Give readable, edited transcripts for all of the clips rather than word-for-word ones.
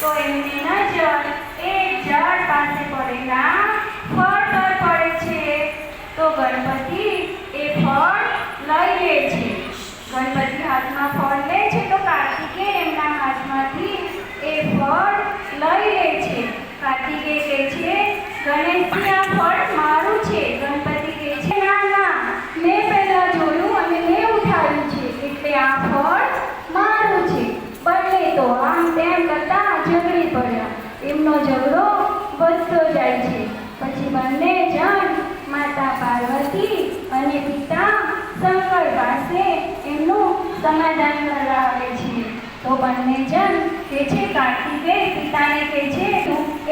તો એમની નજર એક ઝાડ પાસે પડેલા ફળ પર પડે છે। તો ગણપતિ એ ફળ લઈ લે છે। ગણપતિ હાથમાં ફળ લે છે તો કાર્તિકેય એમના હાથમાંથી એ ફળ લઈ લે છે। કાર્તિકેય કહે છે, ગણેશજી આ ફળ મારું છે। ગણપતિ કહે છે, ના ના, મેં પહેલા જોયું અને મેં ઉઠાવ્યું છે, એટલે આ ફળ મારું છે। બંને તો આમ તેમ કરતા ઝઘડી પડ્યા। એમનો ઝઘડો વધતો જાય છે। પછી બંને જણ માતા પાર્વતી અને પિતા શંકર પાસે એમનું સમાધાન કરવા આવે છે। તો બંને જણ કહે છે, કાર્તિકેય પિતાને કહે છે,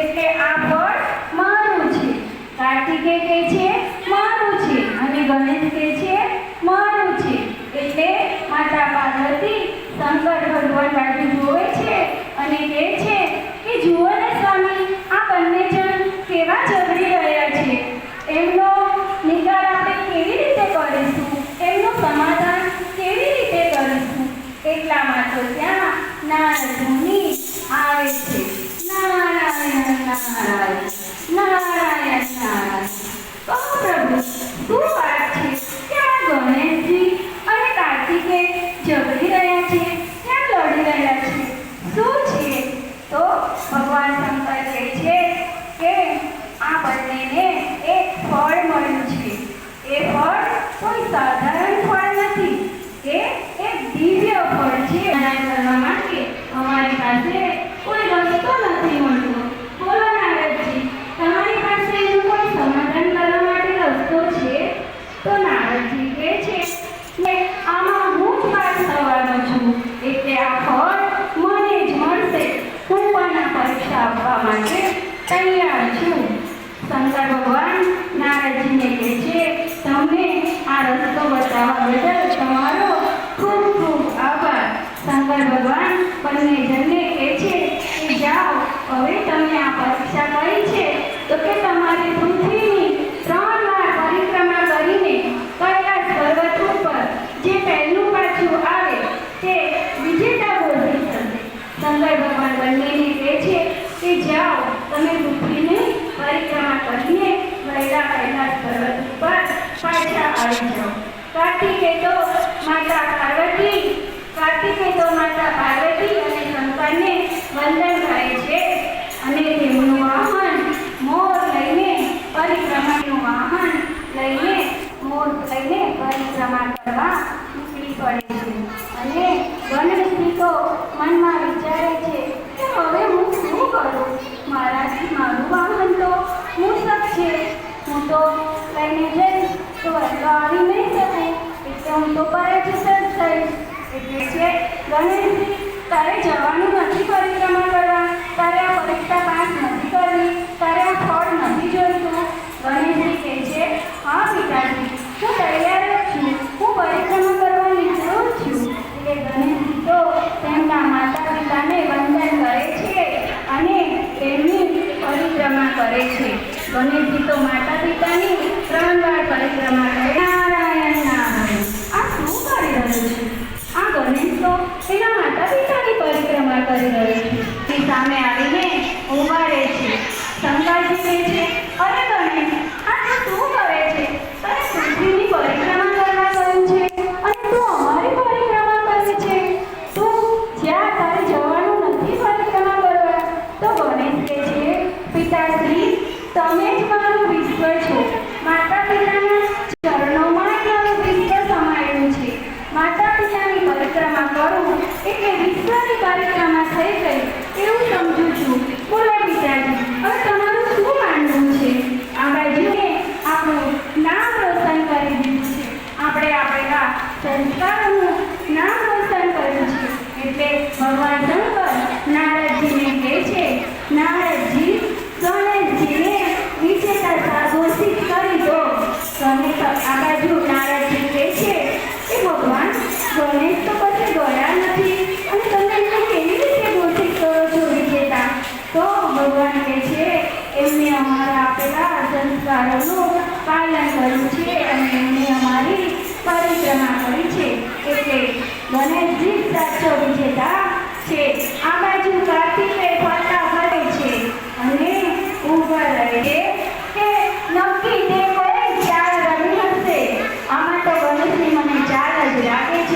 એટલે આ ફળ મારું છે। કાર્તિકેય કહે છે મારું છે અને ગણેશ કહે છે મારું છે। એટલે માતા પાર્વતી શંકર ભગવાન બાજુ જોવે છે અને કહે છે કે જુઓ ને સ્વામી, આ બંને જણ કેવા ઝઘડી રહ્યા છે। એમનો નિકાલ આપણે કેવી રીતે કરીશું, એમનું સમાધાન કેવી રીતે કરીશું। એટલામાં તો ત્યાં નારદ મુનિ આવે છે। નારાયણ નારાયણ નારાયણ નારાયણ। કહો પ્રભુ, શું વાત છે? ત્યાં ગણેશજી અને કાર્તિકેય ઝઘડી રહ્યા છે, કેમ લડી રહ્યા છે, શું છે? તો ભગવાન શંકર કહે છે કે આ બંનેને એક ફળ મળ્યું છે। એ ફળ કોઈ સાધારણ ફળ નથી, એ એક દિવ્ય ફળ છે। કરવા માટે અમારી પાસે કોઈ રસ્તો નથી મળતો। બોલો નારદજી, તમારી પાસે એનું કોઈ સમાધાન કરવા માટે રસ્તો છે? તો નારદજી કહે છે કે આમાં હું જ પાસ થવાનો છું, એટલે આ ફળ મને જ મળશે। હું પણ આ પરીક્ષા આપવા માટે તૈયાર છું। શંકર ભગવાન નારદજીને કહે છે, તમને આ રસ્તો બતાવવા બદલ તમારો ખૂબ ખૂબ આભાર। શંકર ભગવાન બંને જણને કહે છે કે જાઓ, હવે તમે આ પરીક્ષા કરી છે તો કે તમારે પૃથ્વીની 3 વાર પરિક્રમા કરીને કૈલાસ પર્વત ઉપર જે પહેલું પાછું આવે તે વિજેતા ઘોષિત થશે। શંકર ભગવાન બંનેને કહે છે કે જાઓ, તમે પૃથ્વીની પરિક્રમા કરીને ગયેલા કૈલાસ પર્વત ઉપર પાછા આવી જાઓ। કાર્તિકેય તો માતા પાર્વતી અને શંકરને વંદન કરે છે અને તેમનું વાહન મોર લઈને પરિક્રમા કરવા નીકળી પડે છે। અને ગણેશજી તો મનમાં વિચારે છે કે હવે હું શું કરું? મારાથી મારું વાહન તો મૂષક છે, હું તો લઈને જઈશ તો આવી નહીં શકું, એટલે હું તો પરાજિત જ થઈશ। એટલે છે ગણેશજી, તારે જવાનું નથી પરિક્રમા કરવા, તારે આ પરીક્ષા પાસ નથી કરવી, તારે આ ફળ નથી જોઈતું। ગણેશજી કહે છે, હા પિતાજી, હું તૈયાર જ છું, હું પરિક્રમા કરવા નીકળું જ છું। એટલે ગણેશજી તો તેમના માતા પિતાને વંદન કરે છે અને તેમની પરિક્રમા કરે છે। ગણેશજી તો માતા પિતાની 3 વાર પરિક્રમા કરે। નારાયણ નારાયણ, આ શું કરી રહ્યું છે? આ ગણેશ તો એના માતા પિતાની પરિક્રમા કરી રહ્યો છે। તે સામે આવીને ઊભા રહે છે। શંકરજી કહે છે, અરે ગણેશ, આ તું શું કરે છે? તને પૃથ્વીની પરિક્રમા કરવા કહ્યું છે અને તું અમારી પરિક્રમા કરે છે? તું જ્યાં તારે જવાનું નથી પરિક્રમા કરવા। તો ગણેશ કહે છે, પિતાશ્રી, તમે જ મારું વિશ્વ છો। માતા પિતાના ચરણોમાં જ મારું વિશ્વ સમાયેલું છે। માતા પિતાની પરિક્રમા કરું એટલે વિશ્વની પરિક્રમા થઈ ગઈ એવું સમજુ છું। બોલો પિતાજી, હવે તમારું શું માનવું છે? આ બાજુએ આપણું નામ રોશન કરી દીધું છે, આપણે આપેલા સંસ્કારોનું નામ રોશન કર્યું છે। એટલે ભગવાન શંકર નારદજીને કહે છે, નારદજી, ગણેશજીને વિજેતા ઘોષિત કરી દો। આ બાજુ નારદજી કહે છે કે ભગવાન, ગણેશ તો પછી ગયા નથી અને તમે એમને કેવી રીતે ઘોષિત કરો છો વિજેતા? તો ભગવાન કહે છે, એમને અમારા આપેલા સંસ્કારોનું પાલન કર્યું છે અને એમને અમારી પરિક્રમા કરી છે, એટલે ગણેશજી સાચો વિજેતા છે। આ બાજુ કાર્તિકેય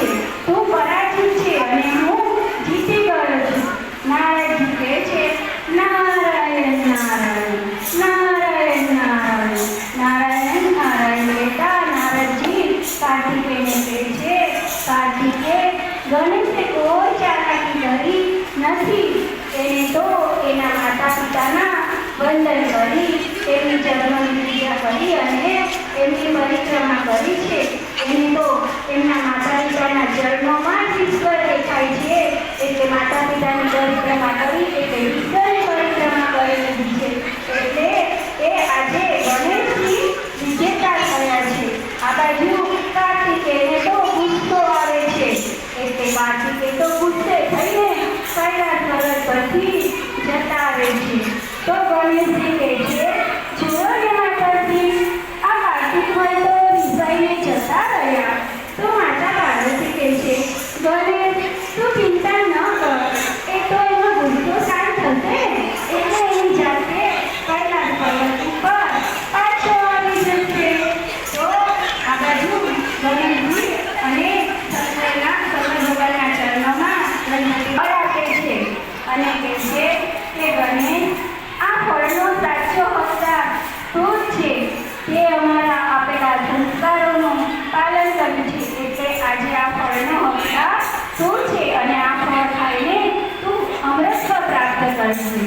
છે, તું પરાજિત છે અને હું જીતી ગયો છું. નારદજી કહે છે, નારાયણ નારાયણ નારાયણ નારાયણ નારાયણ નારાયણ કહેતા નારદજી કાર્તિકેયને કહે છે, કાર્તિકેય, ગણેશે કોઈ ચાલાકી કરી નથી. એને તો એના માતા પિતાના વંદન કરી, એમની જન્મની પૂજા કરી અને એમની પરિક્રમા કરી છે. એને તો એમના માતા પિતાના ચરણોમાં જ ઈશ્વર દેખાય છે, એટલે માતા પિતાની પરિક્રમા કરી એટલે ઈશ્વરની પરિક્રમા કરી લીધી છે. એટલે એ આજે ગણેશજી વિજેતા થયા છે. આ બાજુ કાર્તિકેયને તો ગુસ્સો આવે છે, એટલે કાર્તિકેય તો ગુસ્સે થઈને કૈલાસ પર્વત પરથી જતા રહે છે. તો ગણેશજી કહે છે, જુઓ ને માતાજી, આ કાર્તિકભાઈ તો રીસાઈને જતા રહ્યા. તો માતા પાર્વતી કહે છે, ગણેશ, તું ચિંતા ન કર, એ તો એનો ગુસ્સો શાંત થશે એટલે એની જાતે કૈલાસ પર્વત ઉપર પાછો આવી જશે. તો આ બાજુ ગણેશજી અને શંકર ભગવાનના ચરણોમાં ગણપતિ રાખે છે અને કહે છે કે ગણેશ, આ ફળનો સાચો હકદાર તું જ છે. તે અમારા આપેલા સંસ્કારોનું પાલન કર્યું છે, એટલે આજે આ ફળનો હકદાર તું છે અને આ ફળ ખાઈને તું અમૃત પ્રાપ્ત કરશે.